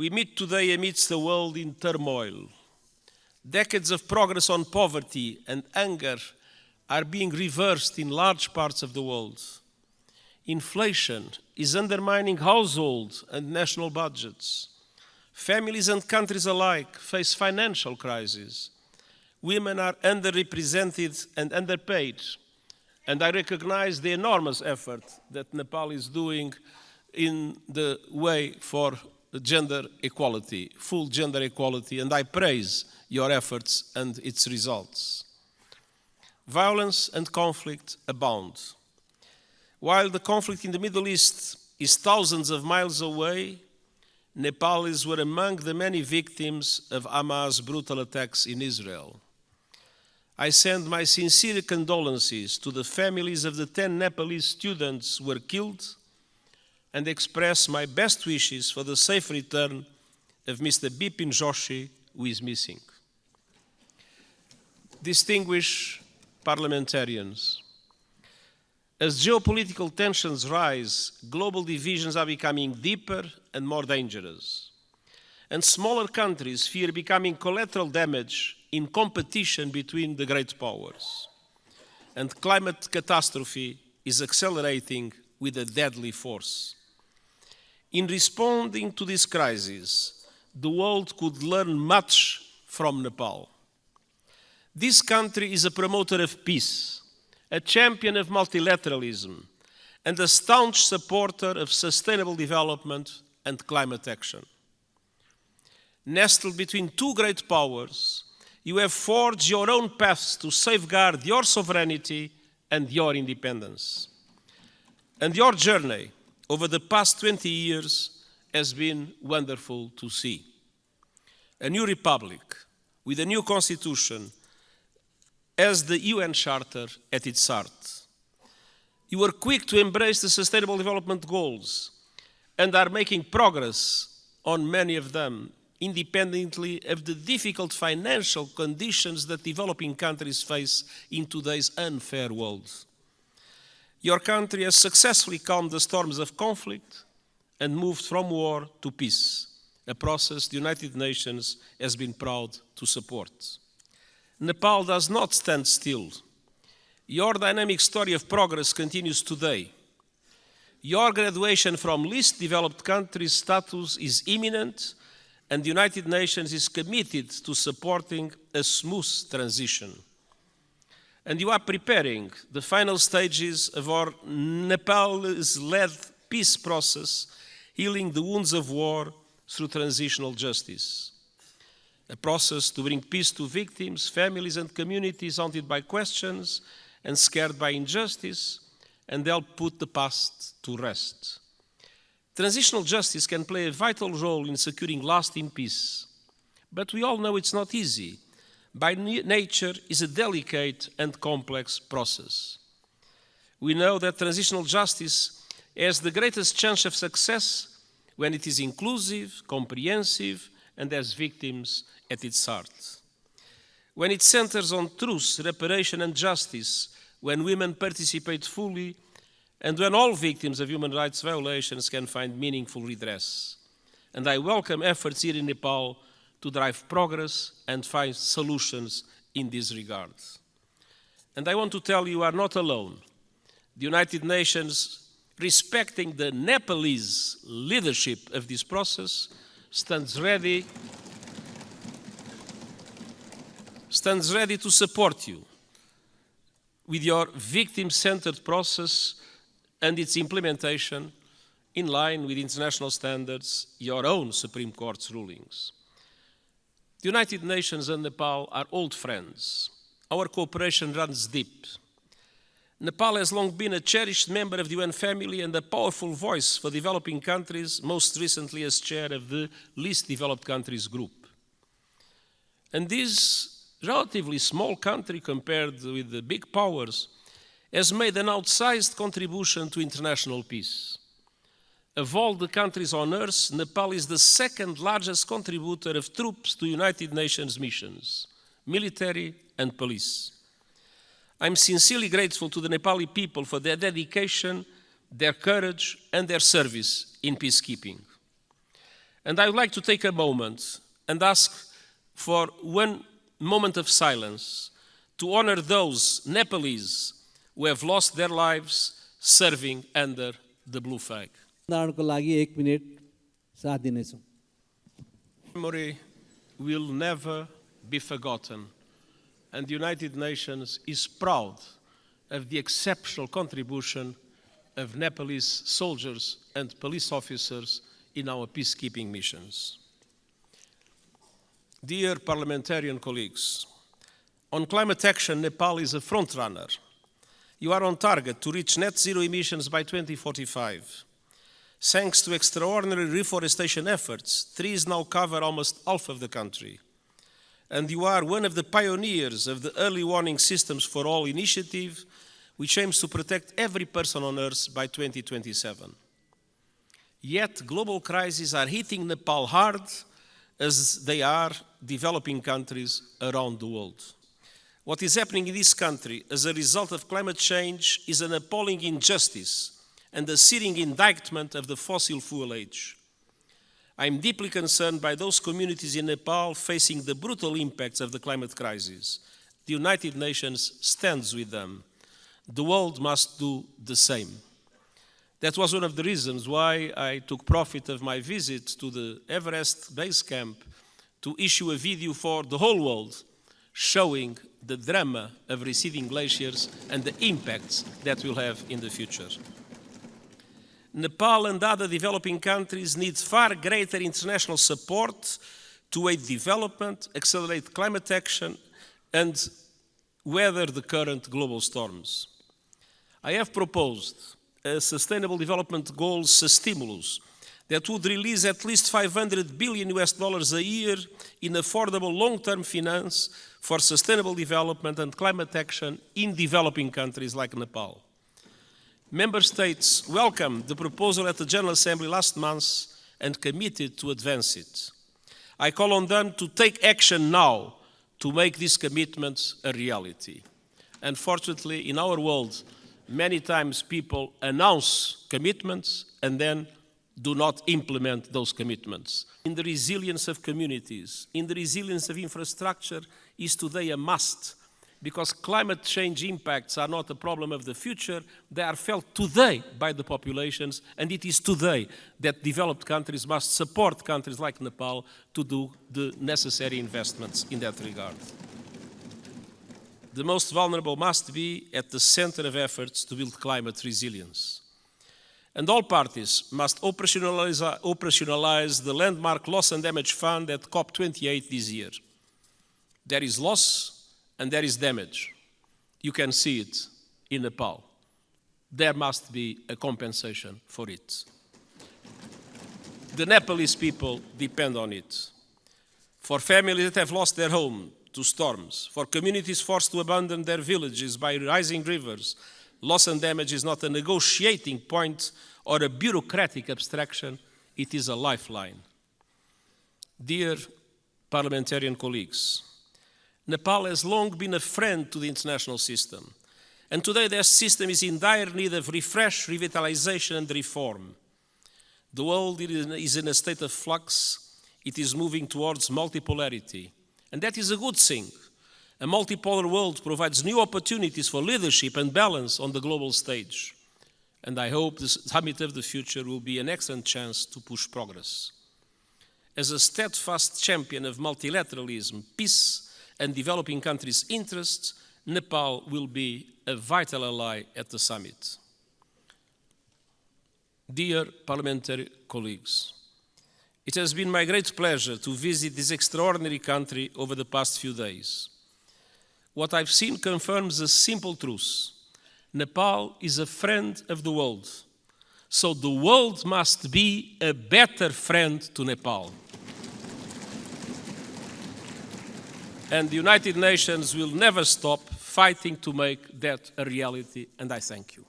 We meet today amidst a world in turmoil. Decades of progress on poverty and hunger are being reversed in large parts of the world. Inflation is undermining household and national budgets. Families and countries alike face financial crises. Women are underrepresented and underpaid. And I recognize the enormous effort that Nepal is doing in the way for gender equality, full gender equality, and I praise your efforts and its results. Violence and conflict abound. While the conflict in the Middle East is thousands of miles away, Nepalis were among the many victims of Hamas' brutal attacks in Israel. I send my sincere condolences to the families of the 10 Nepalese students who were killed and express my best wishes for the safe return of Mr. Bipin Joshi, who is missing. Distinguished parliamentarians, as geopolitical tensions rise, global divisions are becoming deeper and more dangerous. And smaller countries fear becoming collateral damage in competition between the great powers. And climate catastrophe is accelerating with a deadly force. In responding to this crisis, the world could learn much from Nepal. This country is a promoter of peace, a champion of multilateralism, and a staunch supporter of sustainable development and climate action. Nestled between two great powers, you have forged your own paths to safeguard your sovereignty and your independence. And your journey over the past 20 years has been wonderful to see. A new republic with a new constitution has the UN Charter at its heart. You were quick to embrace the Sustainable Development Goals and are making progress on many of them, independently of the difficult financial conditions that developing countries face in today's unfair world. Your country has successfully calmed the storms of conflict and moved from war to peace, a process the United Nations has been proud to support. Nepal does not stand still. Your dynamic story of progress continues today. Your graduation from least developed countries status is imminent, and the United Nations is committed to supporting a smooth transition. And you are preparing the final stages of our Nepalese-led peace process, healing the wounds of war through transitional justice. A process to bring peace to victims, families, and communities haunted by questions and scared by injustice, and help put the past to rest. Transitional justice can play a vital role in securing lasting peace, but we all know it's not easy. By nature, is a delicate and complex process. We know that transitional justice has the greatest chance of success when it is inclusive, comprehensive, and has victims at its heart. When it centers on truth, reparation, and justice, when women participate fully, and when all victims of human rights violations can find meaningful redress. And I welcome efforts here in Nepal to drive progress and find solutions in this regard. And I want to tell you are not alone. The United Nations, respecting the Nepalese leadership of this process, stands ready to support you with your victim-centered process and its implementation in line with international standards, your own Supreme Court's rulings. The United Nations and Nepal are old friends. Our cooperation runs deep. Nepal has long been a cherished member of the UN family and a powerful voice for developing countries, most recently as chair of the Least Developed Countries Group. And this relatively small country compared with the big powers has made an outsized contribution to international peace. Of all the countries on earth, Nepal is the second largest contributor of troops to United Nations missions, military and police. I'm sincerely grateful to the Nepali people for their dedication, their courage, and their service in peacekeeping. And I would like to take a moment and ask for one moment of silence to honor those Nepalese who have lost their lives serving under the blue flag. Memory will never be forgotten, and the United Nations is proud of the exceptional contribution of Nepalese soldiers and police officers in our peacekeeping missions. Dear parliamentarian colleagues, on climate action, Nepal is a frontrunner. You are on target to reach net zero emissions by 2045. Thanks to extraordinary reforestation efforts, trees now cover almost half of the country. And you are one of the pioneers of the Early Warning Systems for All initiative, which aims to protect every person on Earth by 2027. Yet, global crises are hitting Nepal hard, as they are developing countries around the world. What is happening in this country as a result of climate change is an appalling injustice and a searing indictment of the fossil fuel age. I am deeply concerned by those communities in Nepal facing the brutal impacts of the climate crisis. The United Nations stands with them. The world must do the same. That was one of the reasons why I took profit of my visit to the Everest base camp to issue a video for the whole world showing the drama of receding glaciers and the impacts that will have in the future. Nepal and other developing countries need far greater international support to aid development, accelerate climate action, and weather the current global storms. I have proposed a Sustainable Development Goals stimulus that would release at least $500 billion a year in affordable long-term finance for sustainable development and climate action in developing countries like Nepal. Member States welcomed the proposal at the General Assembly last month and committed to advance it. I call on them to take action now to make these commitments a reality. Unfortunately, in our world, many times people announce commitments and then do not implement those commitments. In the resilience of communities, in the resilience of infrastructure is today a must, because climate change impacts are not a problem of the future, they are felt today by the populations, and it is today that developed countries must support countries like Nepal to do the necessary investments in that regard. The most vulnerable must be at the center of efforts to build climate resilience. And all parties must operationalize the landmark Loss and Damage Fund at COP28 this year. There is loss and there is damage. You can see it in Nepal. There must be a compensation for it. The Nepalese people depend on it. For families that have lost their home to storms, for communities forced to abandon their villages by rising rivers, loss and damage is not a negotiating point or a bureaucratic abstraction, it is a lifeline. Dear parliamentarian colleagues, Nepal has long been a friend to the international system, and today their system is in dire need of refresh, revitalization and reform. The world is in a state of flux. It is moving towards multipolarity, and that is a good thing. A multipolar world provides new opportunities for leadership and balance on the global stage, and I hope the Summit of the Future will be an excellent chance to push progress. As a steadfast champion of multilateralism, peace, and developing countries' interests, Nepal will be a vital ally at the summit. Dear parliamentary colleagues, it has been my great pleasure to visit this extraordinary country over the past few days. What I've seen confirms a simple truth. Nepal is a friend of the world, so the world must be a better friend to Nepal. And the United Nations will never stop fighting to make that a reality, and I thank you.